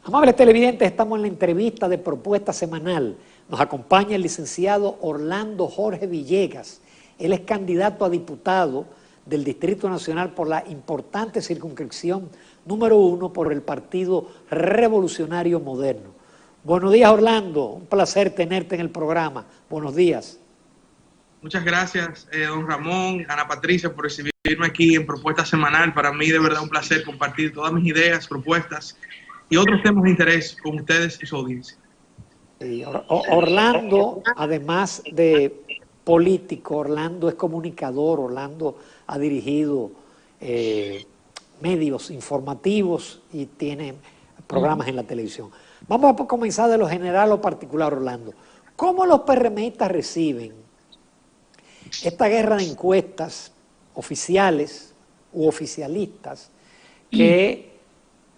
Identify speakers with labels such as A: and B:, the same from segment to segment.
A: Amables televidentes, estamos en la entrevista de Propuesta Semanal. Nos acompaña el licenciado Orlando Jorge Villegas. Él es candidato a diputado del Distrito Nacional por la importante circunscripción número 1 por el Partido Revolucionario Moderno. Buenos días, Orlando. Un placer tenerte en el programa. Buenos días.
B: Muchas gracias, don Ramón, Ana Patricia, por recibirme aquí en Propuesta Semanal. Para mí, de verdad, un placer compartir todas mis ideas, propuestas y otros temas de interés con ustedes y su audiencia.
A: Orlando, además de político, Orlando es comunicador, Orlando ha dirigido medios informativos y tiene programas en la televisión. Vamos a comenzar de lo general a lo particular, Orlando. ¿Cómo los PRMistas reciben esta guerra de encuestas oficiales u oficialistas que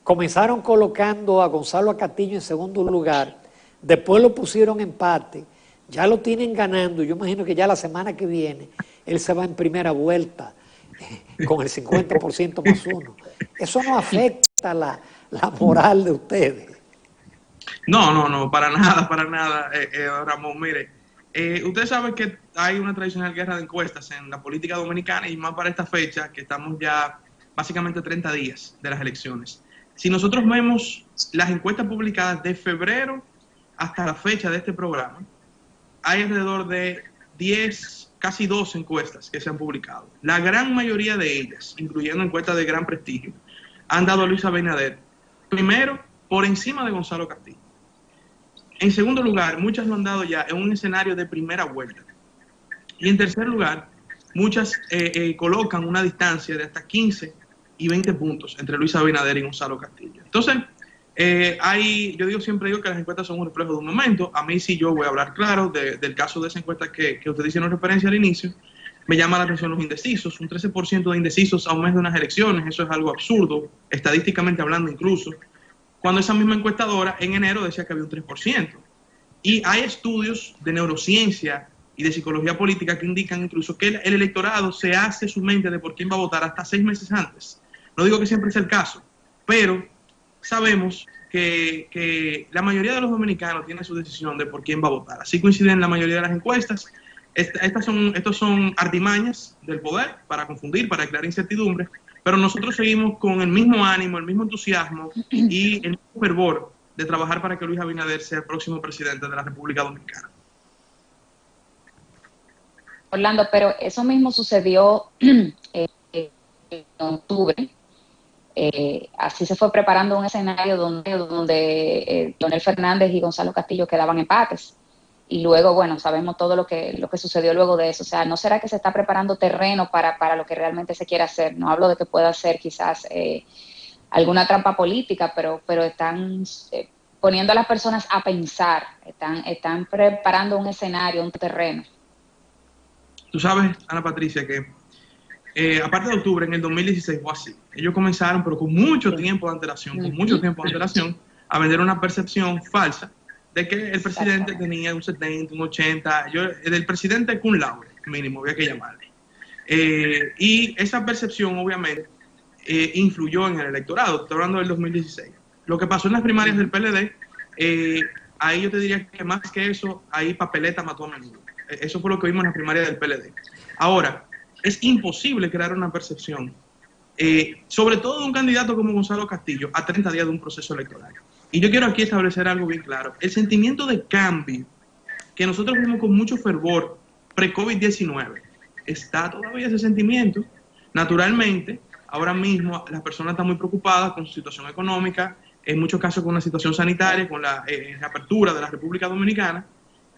A: comenzaron colocando a Gonzalo Castillo en segundo lugar, después lo pusieron empate, ya lo tienen ganando? Yo imagino que ya la semana que viene él se va en primera vuelta con el 50% más uno. ¿Eso no afecta la moral de ustedes?
B: No, para nada, Ramón. Mire, usted sabe que hay una tradicional guerra de encuestas en la política dominicana y más para esta fecha, que estamos ya básicamente 30 días de las elecciones. Si nosotros vemos las encuestas publicadas de febrero hasta la fecha de este programa, hay alrededor de 10, casi 12 encuestas que se han publicado. La gran mayoría de ellas, incluyendo encuestas de gran prestigio, han dado a Luis Abinader primero por encima de Gonzalo Castillo. En segundo lugar, muchas lo han dado ya en un escenario de primera vuelta. Y en tercer lugar, muchas colocan una distancia de hasta 15 y 20 puntos entre Luis Abinader y Gonzalo Castillo. Entonces, yo siempre digo que las encuestas son un reflejo de un momento. A mí, sí, yo voy a hablar claro del caso de esa encuesta que ustedes hicieron referencia al inicio. Me llama la atención los indecisos, un 13% de indecisos a un mes de unas elecciones. Eso es algo absurdo, estadísticamente hablando incluso, cuando esa misma encuestadora en enero decía que había un 3%. Y hay estudios de neurociencia y de psicología política que indican incluso que el electorado se hace su mente de por quién va a votar hasta 6 meses antes. No digo que siempre es el caso, pero sabemos que la mayoría de los dominicanos tiene su decisión de por quién va a votar. Así coinciden la mayoría de las encuestas. Estos son artimañas del poder para confundir, para crear incertidumbre, pero nosotros seguimos con el mismo ánimo, el mismo entusiasmo y el mismo fervor de trabajar para que Luis Abinader sea el próximo presidente de la República Dominicana.
C: Orlando, pero eso mismo sucedió en octubre. Así se fue preparando un escenario donde Leonel Fernández y Gonzalo Castillo quedaban empates. Y luego, bueno, sabemos todo lo que sucedió luego de eso. O sea, ¿no será que se está preparando terreno para lo que realmente se quiere hacer? No hablo de que pueda ser quizás alguna trampa política, pero están poniendo a las personas a pensar, están preparando un escenario, un terreno.
B: Tú sabes, Ana Patricia, que aparte de octubre, en el 2016 fue así. Ellos comenzaron, pero con mucho tiempo de antelación, a vender una percepción falsa de que el presidente tenía un 70, un 80, el presidente cum laude, mínimo, había que llamarle. Y esa percepción, obviamente, influyó en el electorado. Estoy hablando del 2016. Lo que pasó en las primarias del PLD, ahí yo te diría que más que eso, ahí papeleta mató a menudo. Eso fue lo que vimos en las primarias del PLD. Ahora, es imposible crear una percepción, sobre todo de un candidato como Gonzalo Castillo, a 30 días de un proceso electoral. Y yo quiero aquí establecer algo bien claro. El sentimiento de cambio que nosotros vimos con mucho fervor pre-COVID-19, está todavía ese sentimiento. Naturalmente, ahora mismo las personas están muy preocupadas con su situación económica, en muchos casos con la situación sanitaria, con la reapertura de la República Dominicana,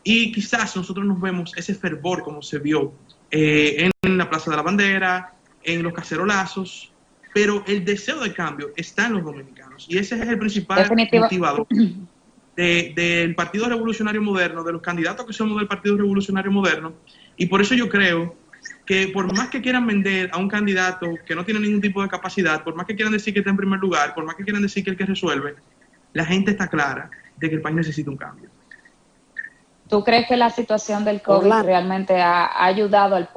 B: y quizás nosotros nos vemos ese fervor como se vio en la Plaza de la Bandera, en los cacerolazos, pero el deseo de cambio está en los dominicanos y ese es el principal motivador del Partido Revolucionario Moderno, de los candidatos que somos del Partido Revolucionario Moderno, y por eso yo creo que por más que quieran vender a un candidato que no tiene ningún tipo de capacidad, por más que quieran decir que está en primer lugar, por más que quieran decir que el que resuelve, la gente está clara de que el país necesita un cambio.
C: ¿Tú crees que la situación del COVID realmente ha ayudado al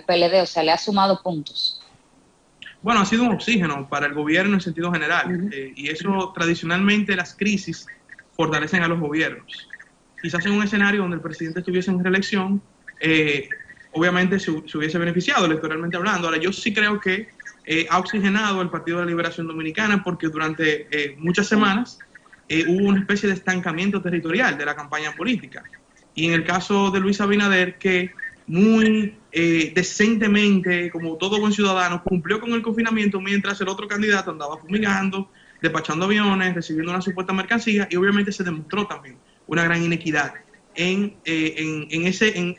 C: PLD, o sea, le ha sumado puntos?
B: bueno, ha sido un oxígeno para el gobierno en sentido general. Y eso, tradicionalmente, las crisis fortalecen a los gobiernos. Quizás en un escenario donde el presidente estuviese en reelección, obviamente se hubiese beneficiado electoralmente hablando. Ahora, yo sí creo que ha oxigenado el Partido de la Liberación Dominicana porque durante muchas semanas hubo una especie de estancamiento territorial de la campaña política. Y en el caso de Luis Abinader, que muy decentemente, como todo buen ciudadano, cumplió con el confinamiento mientras el otro candidato andaba fumigando, despachando aviones, recibiendo una supuesta mercancía, y obviamente se demostró también una gran inequidad en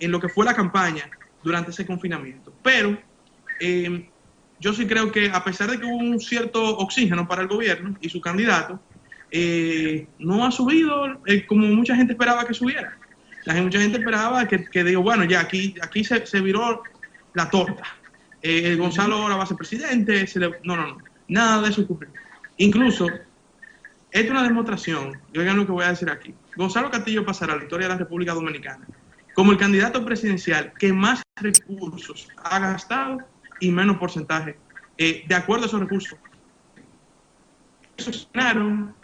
B: lo que fue la campaña durante ese confinamiento. Pero yo sí creo que, a pesar de que hubo un cierto oxígeno para el gobierno y su candidato, no ha subido como mucha gente esperaba que subiera. Mucha gente esperaba que digo, bueno, ya aquí se viró la torta. Gonzalo ahora va a ser presidente. No, nada de eso ocurrió. Incluso, esta es una demostración, y oigan lo que voy a decir aquí. Gonzalo Castillo pasará a la historia de la República Dominicana como el candidato presidencial que más recursos ha gastado y menos porcentaje, de acuerdo a esos recursos. Eso ganaron,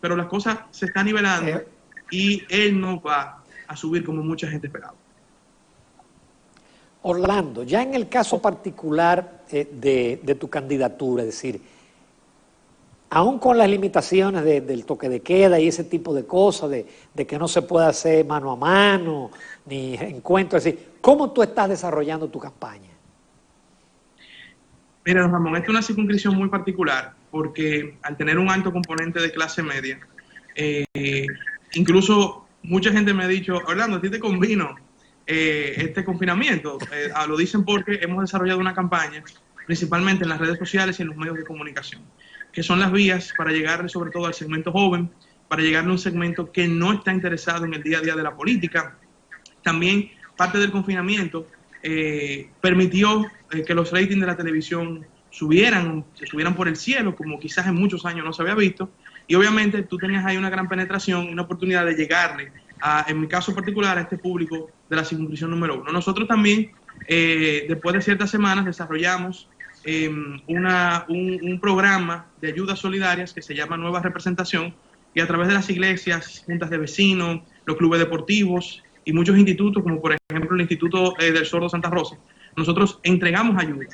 B: pero las cosas se están nivelando y él no va a subir como mucha gente esperaba.
A: Orlando, ya en el caso particular de tu candidatura, es decir, aún con las limitaciones del toque de queda y ese tipo de cosas, de que no se puede hacer mano a mano, ni encuentros, es decir, ¿cómo tú estás desarrollando tu campaña?
B: Mira, don Ramón, esta es una circunscripción muy particular, porque al tener un alto componente de clase media, incluso mucha gente me ha dicho, Orlando, ¿a ti te convino este confinamiento? Lo dicen porque hemos desarrollado una campaña, principalmente en las redes sociales y en los medios de comunicación, que son las vías para llegarle sobre todo al segmento joven, para llegarle a un segmento que no está interesado en el día a día de la política. También parte del confinamiento permitió que los ratings de la televisión se subieran por el cielo, como quizás en muchos años no se había visto, y obviamente tú tenías ahí una gran penetración y una oportunidad de llegarle, en mi caso particular, a este público de la circunscripción número 1. Nosotros también, después de ciertas semanas, desarrollamos un programa de ayudas solidarias que se llama Nueva Representación, y a través de las iglesias, juntas de vecinos, los clubes deportivos y muchos institutos, como por ejemplo el Instituto del Sordo Santa Rosa, nosotros entregamos ayuda.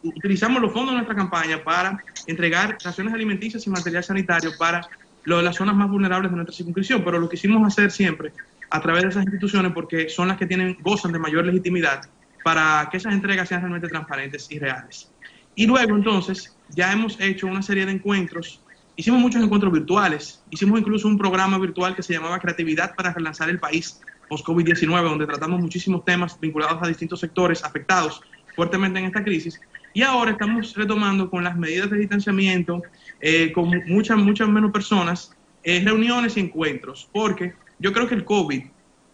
B: Utilizamos los fondos de nuestra campaña para entregar raciones alimenticias y material sanitario para las zonas más vulnerables de nuestra circunscripción, pero lo quisimos hacer siempre a través de esas instituciones porque son las que gozan de mayor legitimidad para que esas entregas sean realmente transparentes y reales. Y luego, entonces, ya hemos hecho una serie de encuentros. Hicimos muchos encuentros virtuales. Hicimos incluso un programa virtual que se llamaba Creatividad para relanzar el país post-COVID-19, donde tratamos muchísimos temas vinculados a distintos sectores afectados fuertemente en esta crisis. Y ahora estamos retomando con las medidas de distanciamiento, con muchas menos personas, reuniones y encuentros, porque yo creo que el COVID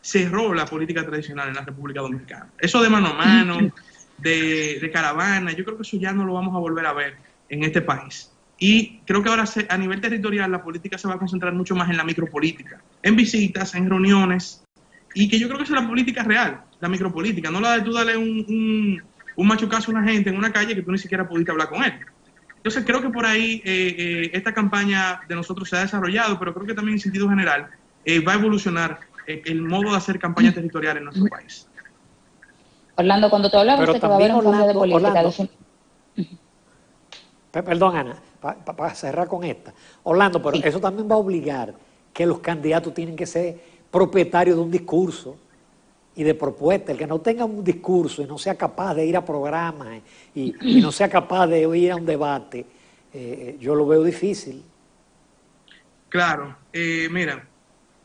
B: cerró la política tradicional en la República Dominicana. Eso de mano a mano, de caravana, yo creo que eso ya no lo vamos a volver a ver en este país. Y creo que ahora a nivel territorial la política se va a concentrar mucho más en la micropolítica, en visitas, en reuniones, y que yo creo que esa es la política real, la micropolítica, no la de tú darle un machucazo a una gente en una calle que tú ni siquiera pudiste hablar con él. Entonces creo que por ahí esta campaña de nosotros se ha desarrollado, pero creo que también en sentido general va a evolucionar el modo de hacer campaña territorial en nuestro país.
C: Orlando, cuando tú hablabas de que va a haber un cambio de política...
A: Perdón, Ana, para cerrar con esta. Orlando, pero eso también va a obligar que los candidatos tienen que ser propietarios de un discurso y de propuesta. El que no tenga un discurso y no sea capaz de ir a programas y no sea capaz de ir a un debate, yo lo veo difícil.
B: Claro, mira,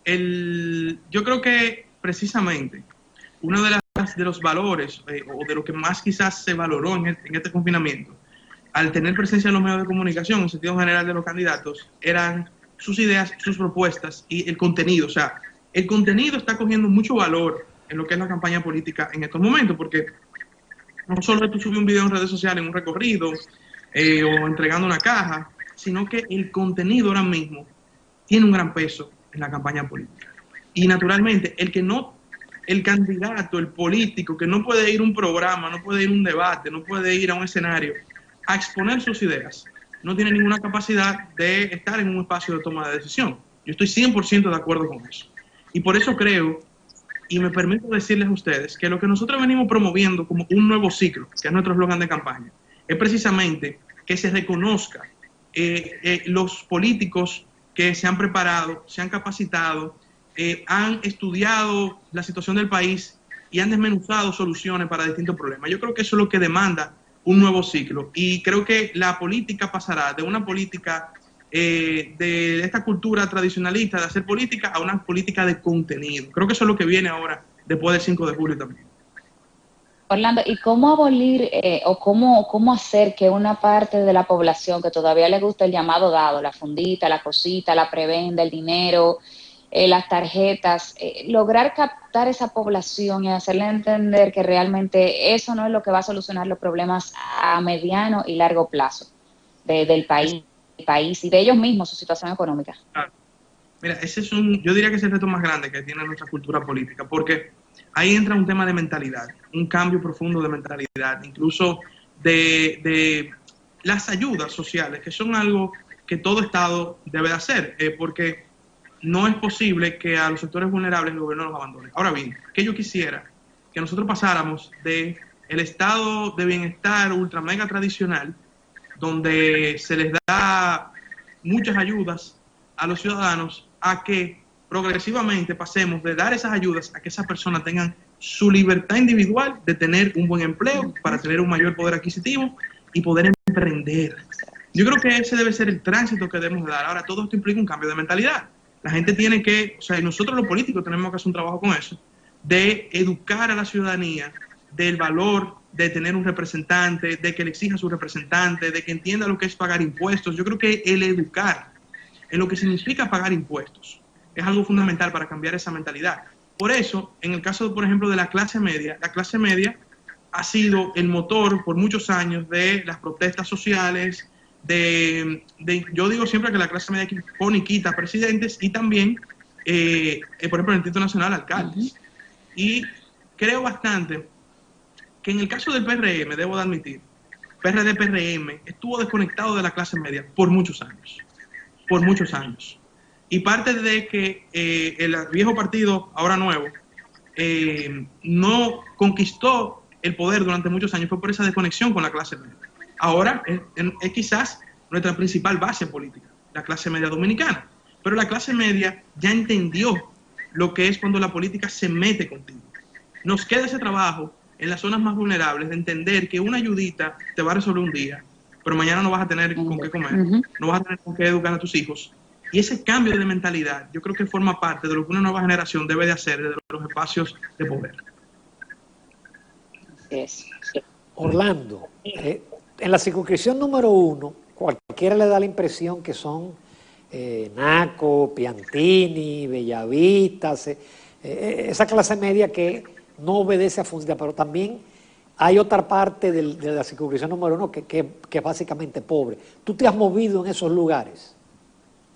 B: yo creo que precisamente uno de los valores o de lo que más quizás se valoró en este confinamiento, al tener presencia en los medios de comunicación, en sentido general de los candidatos, eran sus ideas, sus propuestas y el contenido. O sea, el contenido está cogiendo mucho valor en lo que es la campaña política en estos momentos, porque no solo es tú subir un video en redes sociales, en un recorrido, o entregando una caja, sino que el contenido ahora mismo tiene un gran peso en la campaña política. Y naturalmente, el candidato, el político, que no puede ir a un programa, no puede ir a un debate, no puede ir a un escenario, a exponer sus ideas, no tiene ninguna capacidad de estar en un espacio de toma de decisión. Yo estoy 100% de acuerdo con eso. Y por eso creo, y me permito decirles a ustedes, que lo que nosotros venimos promoviendo como un nuevo ciclo, que es nuestro eslogan de campaña, es precisamente que se reconozca los políticos que se han preparado, se han capacitado, han estudiado la situación del país y han desmenuzado soluciones para distintos problemas. Yo creo que eso es lo que demanda un nuevo ciclo, y creo que la política pasará de una política de esta cultura tradicionalista de hacer política a una política de contenido. Creo que eso es lo que viene ahora después del 5 de julio también.
C: Orlando, ¿y cómo abolir o cómo hacer que una parte de la población que todavía le gusta el llamado dado, la fundita, la cosita, la prebenda, el dinero, las tarjetas, lograr captar esa población y hacerle entender que realmente eso no es lo que va a solucionar los problemas a mediano y largo plazo del país y de ellos mismos, su situación económica?
B: Mira, yo diría que es el reto más grande que tiene nuestra cultura política, porque ahí entra un tema de mentalidad, un cambio profundo de mentalidad, incluso de las ayudas sociales, que son algo que todo Estado debe de hacer, porque no es posible que a los sectores vulnerables el gobierno los abandone. Ahora bien, que yo quisiera que nosotros pasáramos de el estado de bienestar ultra mega tradicional, donde se les da muchas ayudas a los ciudadanos, a que progresivamente pasemos de dar esas ayudas a que esas personas tengan su libertad individual de tener un buen empleo, para tener un mayor poder adquisitivo y poder emprender. Yo creo que ese debe ser el tránsito que debemos dar. Ahora, todo esto implica un cambio de mentalidad. La gente tiene que, o sea, y nosotros los políticos tenemos que hacer un trabajo con eso, de educar a la ciudadanía del valor de tener un representante, de que le exija a su representante, de que entienda lo que es pagar impuestos. Yo creo que el educar en lo que significa pagar impuestos es algo fundamental para cambiar esa mentalidad. Por eso, en el caso, por ejemplo, de la clase media ha sido el motor por muchos años de las protestas sociales, yo digo siempre que la clase media pone y quita presidentes, y también, por ejemplo, en el Instituto Nacional, alcaldes. Y creo bastante que en el caso del PRM, debo de admitir, PRD-PRM estuvo desconectado de la clase media por muchos años. Y parte de que el viejo partido, ahora nuevo, no conquistó el poder durante muchos años fue por esa desconexión con la clase media. Ahora es quizás nuestra principal base política, la clase media dominicana. Pero la clase media ya entendió lo que es cuando la política se mete contigo. Nos queda ese trabajo en las zonas más vulnerables de entender que una ayudita te va a resolver un día, pero mañana no vas a tener con qué comer, no vas a tener con qué educar a tus hijos. Y ese cambio de mentalidad yo creo que forma parte de lo que una nueva generación debe de hacer desde los espacios de poder.
A: Orlando, en la circunscripción número 1, cualquiera le da la impresión que son Naco, Piantini, Bellavista, esa clase media que no obedece a funcionar, pero también hay otra parte de la circunscripción número 1 que es básicamente pobre. ¿Tú te has movido en esos lugares?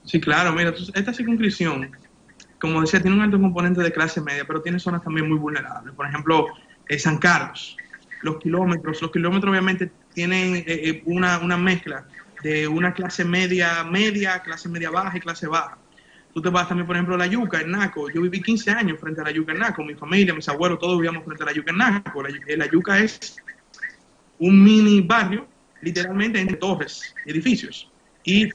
B: Sí, claro, mira, esta circunscripción, como decía, tiene un alto componente de clase media, pero tiene zonas también muy vulnerables. Por ejemplo, San Carlos, los kilómetros obviamente tienen una mezcla de una clase media, clase media baja y clase baja. Tú te vas también, por ejemplo, a La Yuca, en Naco. Yo viví 15 años frente a La Yuca, en Naco. Mi familia, mis abuelos, todos vivíamos frente a La Yuca, en Naco. La Yuca es un mini barrio, literalmente, entre torres, edificios. Y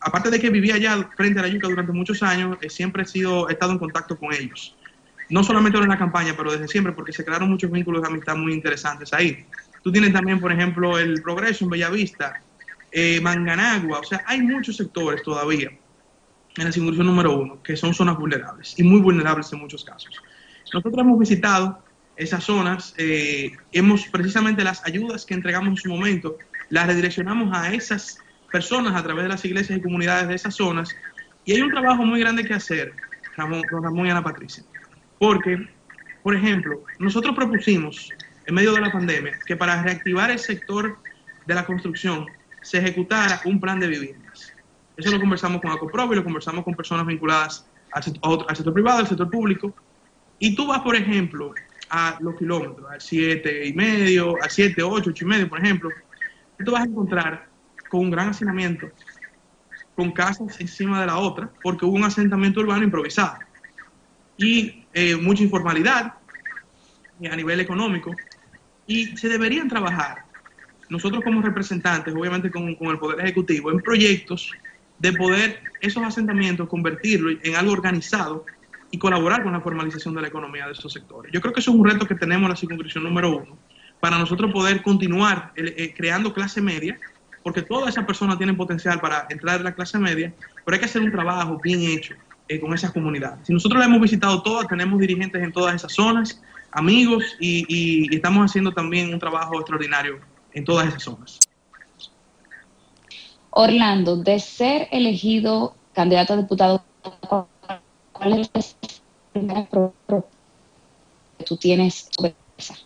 B: aparte de que vivía allá frente a La Yuca durante muchos años, siempre he estado en contacto con ellos. No solamente en la campaña, pero desde siempre, porque se crearon muchos vínculos de amistad muy interesantes ahí. Tú tienes también, por ejemplo, el Progreso en Bellavista, Manganagua, o sea, hay muchos sectores todavía en la circunscripción número 1 que son zonas vulnerables, y muy vulnerables en muchos casos. Nosotros hemos visitado esas zonas, precisamente las ayudas que entregamos en su momento, las redireccionamos a esas personas a través de las iglesias y comunidades de esas zonas, y hay un trabajo muy grande que hacer, Ramón y Ana Patricia, porque, por ejemplo, nosotros propusimos, en medio de la pandemia, que para reactivar el sector de la construcción se ejecutara un plan de viviendas. Eso lo conversamos con Acoprovi, lo conversamos con personas vinculadas al sector privado, al sector público, y tú vas, por ejemplo, a los kilómetros, al 7,5, al 7, 8,5, por ejemplo, tú te vas a encontrar con un gran hacinamiento, con casas encima de la otra, porque hubo un asentamiento urbano improvisado. Y mucha informalidad a nivel económico. Y se deberían trabajar, nosotros como representantes, obviamente con el Poder Ejecutivo, en proyectos de poder esos asentamientos convertirlo en algo organizado y colaborar con la formalización de la economía de esos sectores. Yo creo que eso es un reto que tenemos en la circunscripción número 1, para nosotros poder continuar creando clase media, porque todas esas personas tienen potencial para entrar en la clase media, pero hay que hacer un trabajo bien hecho con esas comunidades. Si nosotros la hemos visitado todas, tenemos dirigentes en todas esas zonas, amigos, y estamos haciendo también un trabajo extraordinario en todas esas zonas.
C: Orlando, de ser elegido candidato a diputado, ¿cuál es el primer proyecto que tú tienes sobre esa?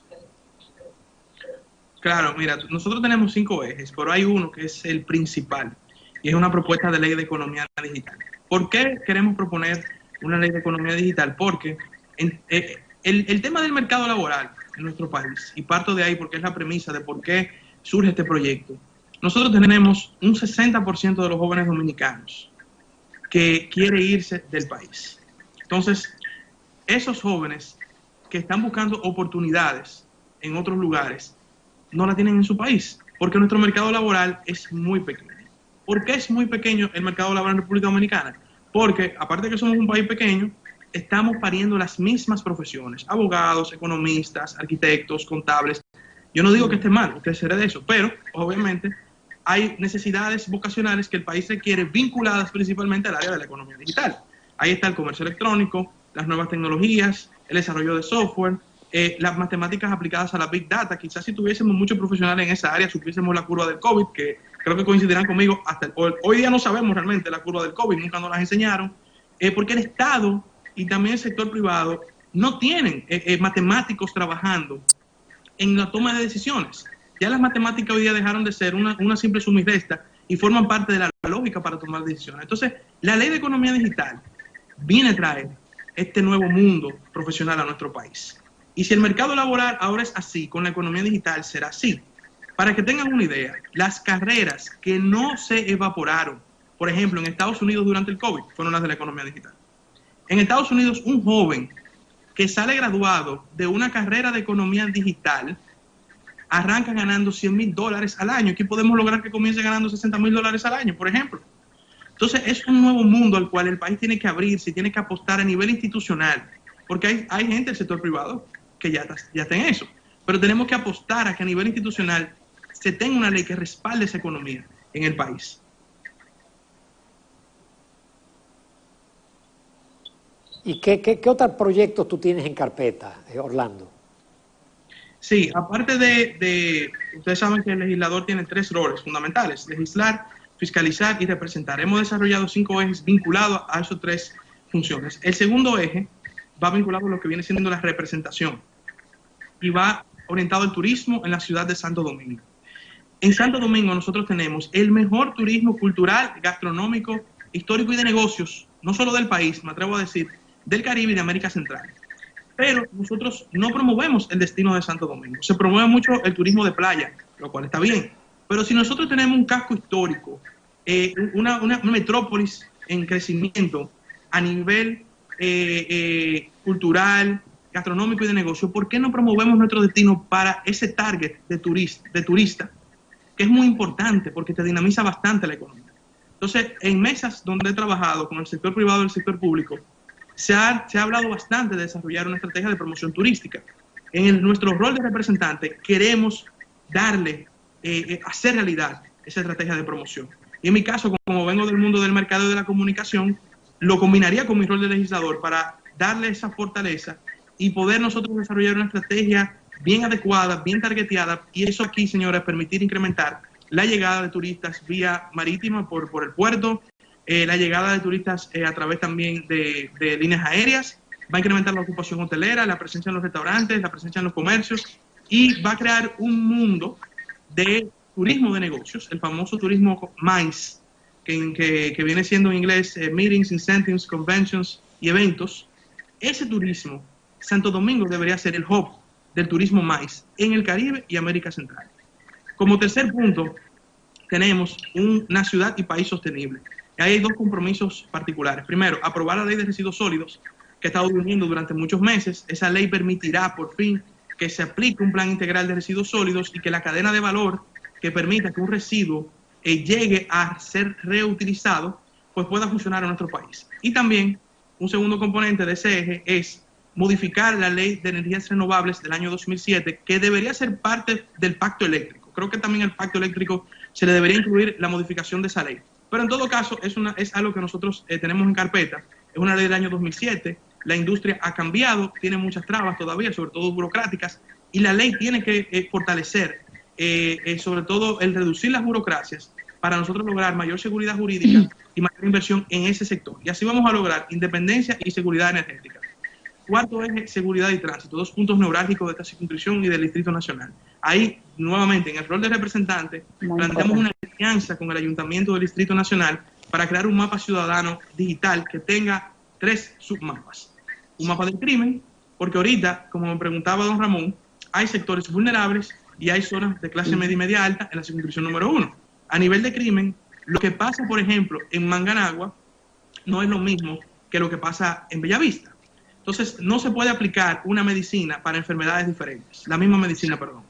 B: Claro, mira, nosotros tenemos 5 ejes, pero hay uno que es el principal, y es una propuesta de ley de economía digital. ¿Por qué queremos proponer una ley de economía digital? Porque el tema del mercado laboral en nuestro país, y parto de ahí porque es la premisa de por qué surge este proyecto. Nosotros tenemos un 60% de los jóvenes dominicanos que quiere irse del país. Entonces, esos jóvenes que están buscando oportunidades en otros lugares, no la tienen en su país, porque nuestro mercado laboral es muy pequeño. ¿Por qué es muy pequeño el mercado laboral en República Dominicana? Porque, aparte de que somos un país pequeño, estamos pariendo las mismas profesiones, abogados, economistas, arquitectos, contables. Yo no digo que esté mal, que seré de eso, pero obviamente hay necesidades vocacionales que el país requiere vinculadas principalmente al área de la economía digital. Ahí está el comercio electrónico, las nuevas tecnologías, el desarrollo de software, las matemáticas aplicadas a la Big Data. Quizás si tuviésemos muchos profesionales en esa área, supiésemos la curva del COVID, que creo que coincidirán conmigo, hoy día no sabemos realmente la curva del COVID, nunca nos las enseñaron, porque el Estado y también el sector privado no tienen matemáticos trabajando en la toma de decisiones. Ya las matemáticas hoy día dejaron de ser una simple suma y resta y forman parte de la lógica para tomar decisiones. Entonces, la ley de economía digital viene a traer este nuevo mundo profesional a nuestro país. Y si el mercado laboral ahora es así, con la economía digital será así. Para que tengan una idea, las carreras que no se evaporaron, por ejemplo, en Estados Unidos durante el COVID, fueron las de la economía digital. En Estados Unidos, un joven que sale graduado de una carrera de economía digital arranca ganando $100,000 al año. Aquí podemos lograr que comience ganando $60,000 al año, por ejemplo. Entonces, es un nuevo mundo al cual el país tiene que abrirse, tiene que apostar a nivel institucional, porque hay gente del sector privado que ya está en eso. Pero tenemos que apostar a que a nivel institucional se tenga una ley que respalde esa economía en el país.
A: ¿Y qué otros proyectos tú tienes en carpeta, Orlando?
B: Sí, aparte ustedes saben que el legislador tiene 3 roles fundamentales: legislar, fiscalizar y representar. Hemos desarrollado 5 ejes vinculados a esas 3 funciones. El segundo eje va vinculado a lo que viene siendo la representación y va orientado al turismo en la ciudad de Santo Domingo. En Santo Domingo nosotros tenemos el mejor turismo cultural, gastronómico, histórico y de negocios, no solo del país, me atrevo a decir, del Caribe y de América Central. Pero nosotros no promovemos el destino de Santo Domingo. Se promueve mucho el turismo de playa, lo cual está bien. Pero si nosotros tenemos un casco histórico, una metrópolis en crecimiento a nivel cultural, gastronómico y de negocio, ¿por qué no promovemos nuestro destino para ese target de turista, que es muy importante porque te dinamiza bastante la economía? Entonces, en mesas donde he trabajado con el sector privado y el sector público, se ha hablado bastante de desarrollar una estrategia de promoción turística. En nuestro rol de representante queremos darle, hacer realidad esa estrategia de promoción. Y en mi caso, como vengo del mundo del mercado y de la comunicación, lo combinaría con mi rol de legislador para darle esa fortaleza y poder nosotros desarrollar una estrategia bien adecuada, bien targeteada, y eso aquí, señores, permitir incrementar la llegada de turistas vía marítima por el puerto, la llegada de turistas a través también de líneas aéreas, va a incrementar la ocupación hotelera, la presencia en los restaurantes, la presencia en los comercios, y va a crear un mundo de turismo de negocios, el famoso turismo MICE, que viene siendo en inglés Meetings, Incentives, Conventions y Eventos. Ese turismo, Santo Domingo debería ser el hub del turismo MICE en el Caribe y América Central. Como tercer punto, tenemos una ciudad y país sostenible. Y ahí hay dos compromisos particulares. Primero, aprobar la ley de residuos sólidos, que ha estado durmiendo durante muchos meses. Esa ley permitirá por fin que se aplique un plan integral de residuos sólidos y que la cadena de valor que permita que un residuo llegue a ser reutilizado, pues pueda funcionar en nuestro país. Y también un segundo componente de ese eje es modificar la ley de energías renovables del año 2007, que debería ser parte del pacto eléctrico. Creo que también el pacto eléctrico se le debería incluir la modificación de esa ley. Pero en todo caso es algo que nosotros tenemos en carpeta. Es una ley del año 2007. La industria ha cambiado, tiene muchas trabas todavía, sobre todo burocráticas, y la ley tiene que fortalecer, sobre todo el reducir las burocracias para nosotros lograr mayor seguridad jurídica y mayor inversión en ese sector. Y así vamos a lograr independencia y seguridad energética. Cuarto eje, seguridad y tránsito, dos puntos neurálgicos de esta circunscripción y del Distrito Nacional. Ahí, nuevamente, en el rol de representante, planteamos una alianza con el Ayuntamiento del Distrito Nacional para crear un mapa ciudadano digital que tenga 3 submapas. Un mapa del crimen, porque ahorita, como me preguntaba don Ramón, hay sectores vulnerables y hay zonas de clase media y media alta en la circunscripción número 1. A nivel de crimen, lo que pasa, por ejemplo, en Manganagua no es lo mismo que lo que pasa en Bellavista. Entonces, no se puede aplicar una medicina para enfermedades diferentes, la misma medicina, perdón.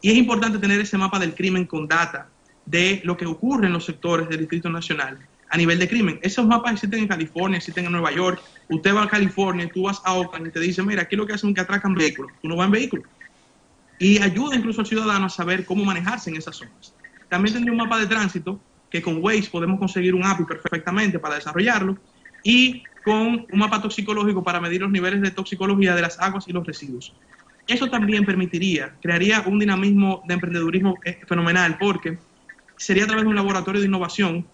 B: Y es importante tener ese mapa del crimen con data de lo que ocurre en los sectores del Distrito Nacional a nivel de crimen. Esos mapas existen en California, existen en Nueva York. Usted va a California, tú vas a Oakland y te dice, mira, aquí lo que hacen es que atracan vehículos. Tú no vas en vehículo. Y ayuda incluso al ciudadano a saber cómo manejarse en esas zonas. También tendría un mapa de tránsito que con Waze podemos conseguir un API perfectamente para desarrollarlo, y con un mapa toxicológico para medir los niveles de toxicología de las aguas y los residuos. Eso también crearía un dinamismo de emprendedurismo fenomenal, porque sería a través de un laboratorio de innovación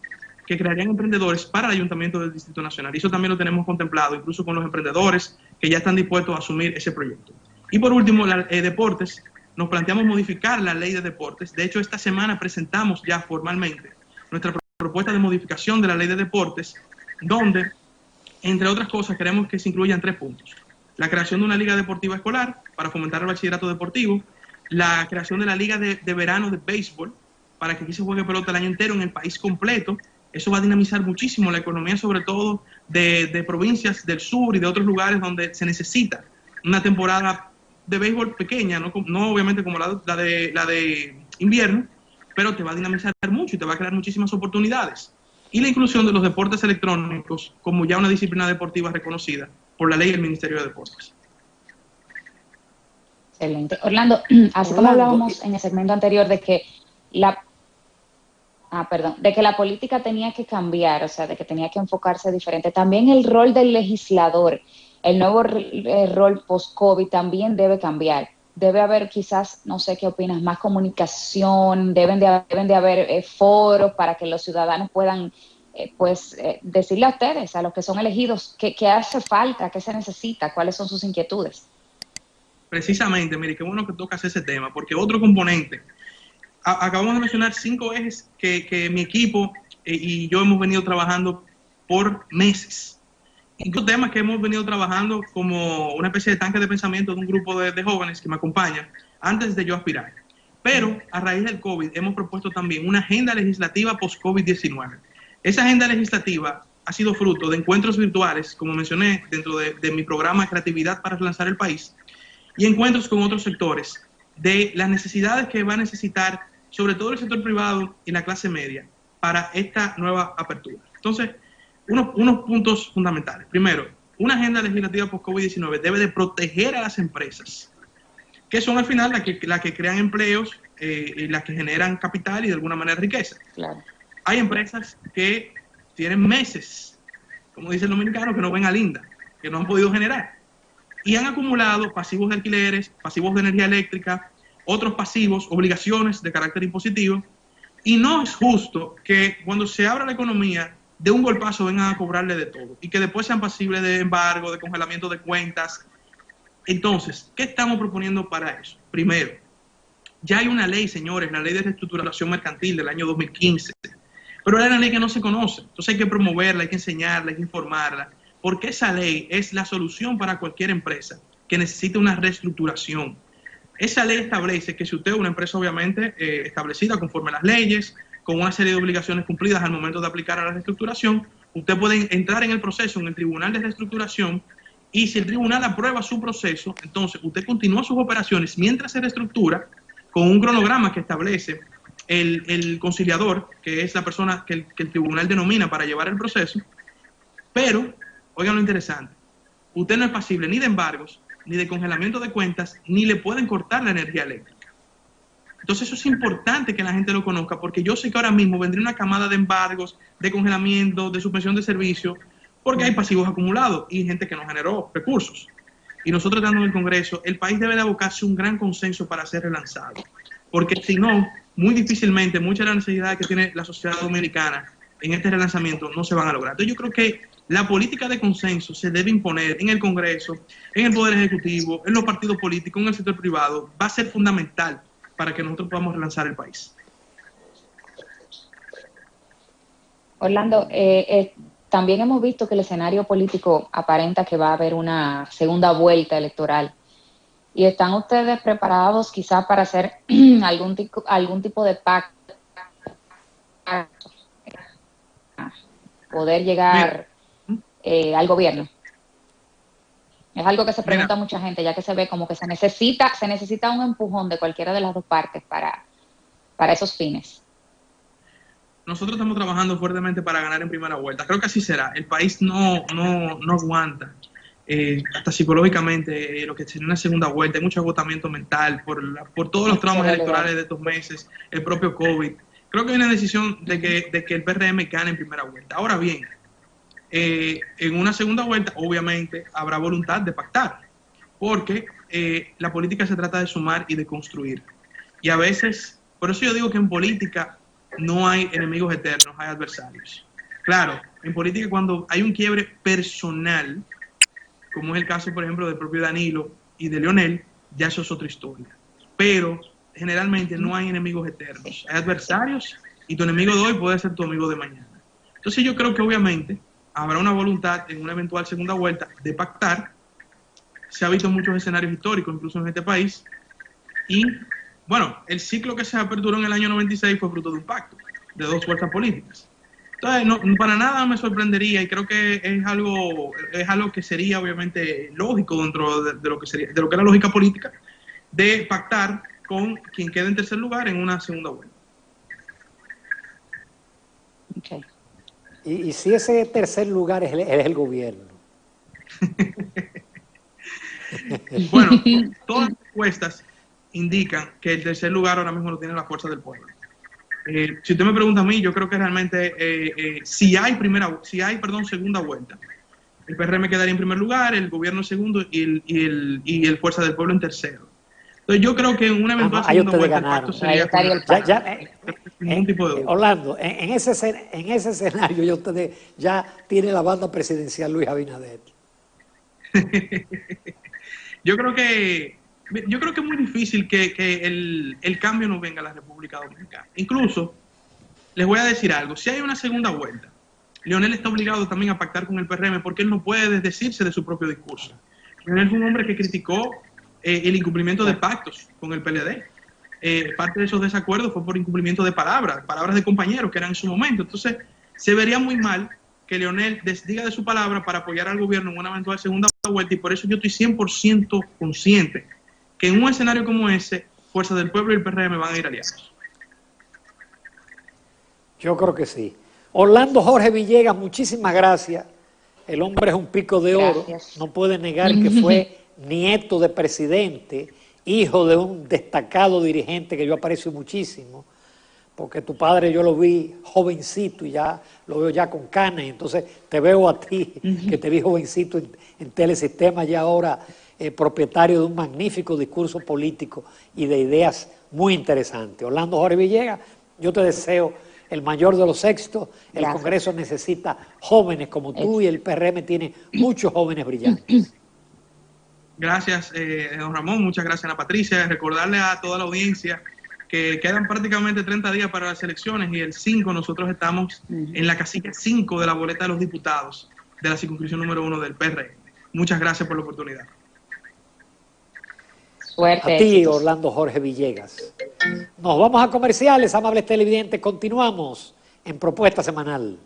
B: que crearían emprendedores para el Ayuntamiento del Distrito Nacional. Y eso también lo tenemos contemplado, incluso con los emprendedores que ya están dispuestos a asumir ese proyecto. Y por último, deportes. Nos planteamos modificar la ley de deportes. De hecho, esta semana presentamos ya formalmente nuestra propuesta de modificación de la ley de deportes, donde, entre otras cosas, queremos que se incluyan 3 puntos. La creación de una liga deportiva escolar para fomentar el bachillerato deportivo, la creación de la liga de verano de béisbol para que aquí se juegue pelota el año entero en el país completo. Eso va a dinamizar muchísimo la economía, sobre todo de provincias del sur y de otros lugares donde se necesita una temporada de béisbol pequeña, no obviamente como la de invierno, pero te va a dinamizar mucho y te va a crear muchísimas oportunidades. Y la inclusión de los deportes electrónicos como ya una disciplina deportiva reconocida por la ley del Ministerio de Deportes.
C: Excelente. Orlando, así como hablábamos en el segmento anterior de que la política tenía que cambiar, o sea, de que tenía que enfocarse diferente, también el rol del legislador, el nuevo rol post-COVID también debe cambiar. Debe haber quizás, no sé qué opinas, más comunicación, deben de haber foros para que los ciudadanos puedan decirle a ustedes, a los que son elegidos, qué hace falta, qué se necesita, cuáles son sus inquietudes.
B: Precisamente, mire, qué bueno que tocas ese tema, porque otro componente, acabamos de mencionar 5 ejes que mi equipo y yo hemos venido trabajando por meses. Incluso temas que hemos venido trabajando como una especie de tanque de pensamiento de un grupo de jóvenes que me acompañan antes de yo aspirar. Pero a raíz del COVID hemos propuesto también una agenda legislativa post-COVID-19. Esa agenda legislativa ha sido fruto de encuentros virtuales, como mencioné, dentro de mi programa Creatividad para Relanzar el País, y encuentros con otros sectores de las necesidades que va a necesitar, sobre todo el sector privado y la clase media, para esta nueva apertura. Entonces, unos puntos fundamentales. Primero, una agenda legislativa post-COVID-19 debe de proteger a las empresas, que son al final las que crean empleos y las que generan capital y de alguna manera riqueza.
C: Claro.
B: Hay empresas que tienen meses, como dice el dominicano, que no ven a Linda, que no han podido generar. Y han acumulado pasivos de alquileres, pasivos de energía eléctrica, otros pasivos, obligaciones de carácter impositivo. Y no es justo que cuando se abra la economía, de un golpazo vengan a cobrarle de todo y que después sean pasibles de embargo, de congelamiento de cuentas. Entonces, ¿qué estamos proponiendo para eso? Primero, ya hay una ley, señores, la ley de reestructuración mercantil del año 2015, pero es una ley que no se conoce. Entonces hay que promoverla, hay que enseñarla, hay que informarla, porque esa ley es la solución para cualquier empresa que necesite una reestructuración. Esa ley establece que si usted es una empresa obviamente establecida conforme a las leyes, con una serie de obligaciones cumplidas al momento de aplicar a la reestructuración. Usted puede entrar en el proceso en el Tribunal de Reestructuración y si el tribunal aprueba su proceso, entonces usted continúa sus operaciones mientras se reestructura con un cronograma que establece el conciliador, que es la persona que el tribunal denomina para llevar el proceso. Pero, oigan lo interesante, usted no es pasible ni de embargos, ni de congelamiento de cuentas, ni le pueden cortar la energía eléctrica. Entonces eso es importante que la gente lo conozca, porque yo sé que ahora mismo vendría una camada de embargos, de congelamiento, de suspensión de servicio, porque hay pasivos acumulados y gente que no generó recursos. Y nosotros estando en el Congreso, el país debe de abocarse un gran consenso para ser relanzado, porque si no, muy difícilmente muchas de las necesidades que tiene la sociedad dominicana en este relanzamiento no se van a lograr. Entonces yo creo que la política de consenso se debe imponer en el Congreso, en el Poder Ejecutivo, en los partidos políticos, en el sector privado. Va a ser fundamental para que nosotros podamos relanzar el país.
C: Orlando, también hemos visto que el escenario político aparenta que va a haber una segunda vuelta electoral. ¿Y están ustedes preparados quizás para hacer algún tipo de pacto para poder llegar al gobierno? Es algo que se pregunta mucha gente, ya que se ve como que se necesita un empujón de cualquiera de las dos partes para esos fines.
B: Nosotros estamos trabajando fuertemente para ganar en primera vuelta. Creo que así será. El país no aguanta, hasta psicológicamente, lo que sería una segunda vuelta. Hay mucho agotamiento mental por todos los traumas electorales de estos meses, el propio COVID. Creo que hay una decisión de que el PRM gane en primera vuelta. Ahora bien, en una segunda vuelta, obviamente, habrá voluntad de pactar, porque la política se trata de sumar y de construir. Y a veces, por eso yo digo que en política no hay enemigos eternos, hay adversarios. Claro, en política cuando hay un quiebre personal, como es el caso, por ejemplo, del propio Danilo y de Leonel, ya eso es otra historia. Pero generalmente no hay enemigos eternos, hay adversarios y tu enemigo de hoy puede ser tu amigo de mañana. Entonces yo creo que obviamente habrá una voluntad en una eventual segunda vuelta de pactar. Se ha visto en muchos escenarios históricos, incluso en este país, y bueno, el ciclo que se aperturó en el año 96 fue fruto de un pacto de dos fuerzas políticas. Entonces, no, para nada me sorprendería, y creo que es algo que sería obviamente lógico dentro de lo que sería, de lo que es la lógica política, de pactar con quien quede en tercer lugar en una segunda vuelta.
C: Okay.
A: Y si ese tercer lugar es el gobierno.
B: Bueno, todas las encuestas indican que el tercer lugar ahora mismo lo tiene la fuerza del pueblo. Si usted me pregunta a mí, yo creo que realmente si hay segunda vuelta, el PRM quedaría en primer lugar, el gobierno en segundo y el fuerza del pueblo en tercero. Entonces yo creo que en una eventual segunda vuelta el pacto sería ningún tipo de duda.
A: Orlando, en ese escenario ya ustedes ya tiene la banda presidencial Luis Abinader.
B: Yo creo que es muy difícil que el cambio no venga a la República Dominicana. Incluso, les voy a decir algo, si hay una segunda vuelta, Leonel está obligado también a pactar con el PRM porque él no puede desdecirse de su propio discurso. Leonel fue un hombre que criticó el incumplimiento de pactos con el PLD. Parte de esos desacuerdos fue por incumplimiento de palabras de compañeros que eran en su momento. Entonces, se vería muy mal que Leonel desdiga de su palabra para apoyar al gobierno en una eventual segunda vuelta, y por eso yo estoy 100% consciente que en un escenario como ese, Fuerza del Pueblo y el PRM van a ir aliados.
A: Yo creo que sí. Orlando Jorge Villegas, muchísimas gracias. El hombre es un pico de oro.
C: Gracias.
A: No puede negar que fue nieto de presidente, hijo de un destacado dirigente que yo aprecio muchísimo, porque tu padre yo lo vi jovencito y ya lo veo ya con canas, entonces te veo a ti, que te vi jovencito en Telesistema, ya ahora propietario de un magnífico discurso político y de ideas muy interesantes. Orlando Jorge Villegas, yo te deseo el mayor de los éxitos. El
C: Gracias.
A: Congreso necesita jóvenes como tú y el PRM tiene muchos jóvenes brillantes.
B: Gracias, don Ramón, muchas gracias, Ana Patricia. Recordarle a toda la audiencia que quedan prácticamente 30 días para las elecciones y el 5 nosotros estamos en la casilla 5 de la boleta de los diputados de la circunscripción número 1 del PRM. Muchas gracias por la oportunidad.
C: Suerte.
A: A ti,
C: éxitos.
A: Orlando Jorge Villegas. Nos vamos a comerciales, amables televidentes. Continuamos en Propuesta Semanal.